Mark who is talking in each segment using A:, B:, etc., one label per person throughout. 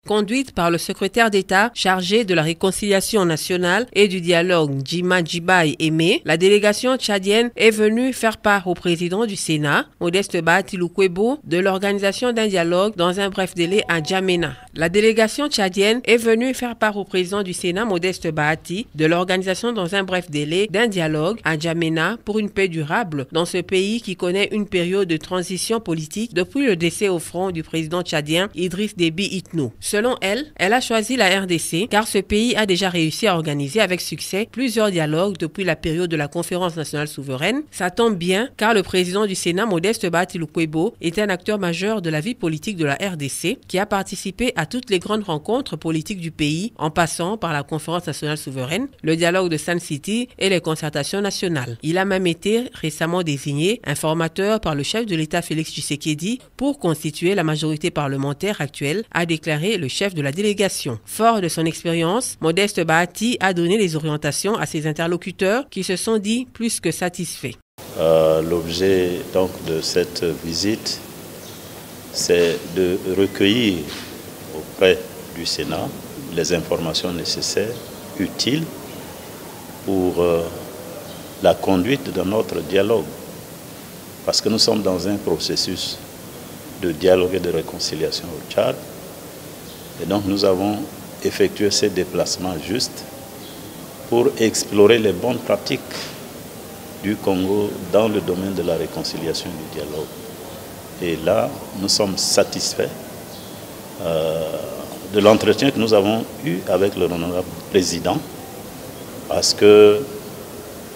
A: Conduite par le secrétaire d'État chargé de la réconciliation nationale et du dialogue Djima Djibaye Aimé, la délégation tchadienne est venue faire part au président du Sénat, Modeste Bahati Lukwebo, de l'organisation d'un dialogue dans un bref délai à N'Djamena. La délégation tchadienne est venue faire part au président du Sénat, Modeste Bahati, de l'organisation dans un bref délai d'un dialogue à N'Djamena pour une paix durable dans ce pays qui connaît une période de transition politique depuis le décès au front du président tchadien Idriss Déby Itno. Selon elle, elle a choisi la RDC car ce pays a déjà réussi à organiser avec succès plusieurs dialogues depuis la période de la conférence nationale souveraine. Ça tombe bien car le président du Sénat, Modeste Bahati Lukwebo, est un acteur majeur de la vie politique de la RDC qui a participé à toutes les grandes rencontres politiques du pays en passant par la conférence nationale souveraine, le dialogue de Sun City et les concertations nationales. Il a même été récemment désigné informateur par le chef de l'État Félix Tshisekedi pour constituer la majorité parlementaire actuelle, a déclaré le chef de la délégation. Fort de son expérience, Modeste Bahati a donné les orientations à ses interlocuteurs qui se sont dit plus que satisfaits.
B: L'objet donc de cette visite, c'est de recueillir auprès du Sénat les informations nécessaires, utiles pour la conduite de notre dialogue. Parce que nous sommes dans un processus de dialogue et de réconciliation au Tchad. Et donc nous avons effectué ces déplacements justes pour explorer les bonnes pratiques du Congo dans le domaine de la réconciliation et du dialogue. Et là, nous sommes satisfaits de l'entretien que nous avons eu avec le honorable président, parce que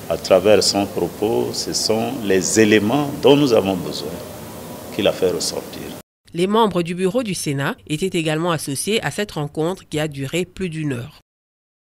B: à travers son propos, ce sont les éléments dont nous avons besoin qu'il a fait ressortir.
A: Les membres du bureau du Sénat étaient également associés à cette rencontre qui a duré plus d'1 heure.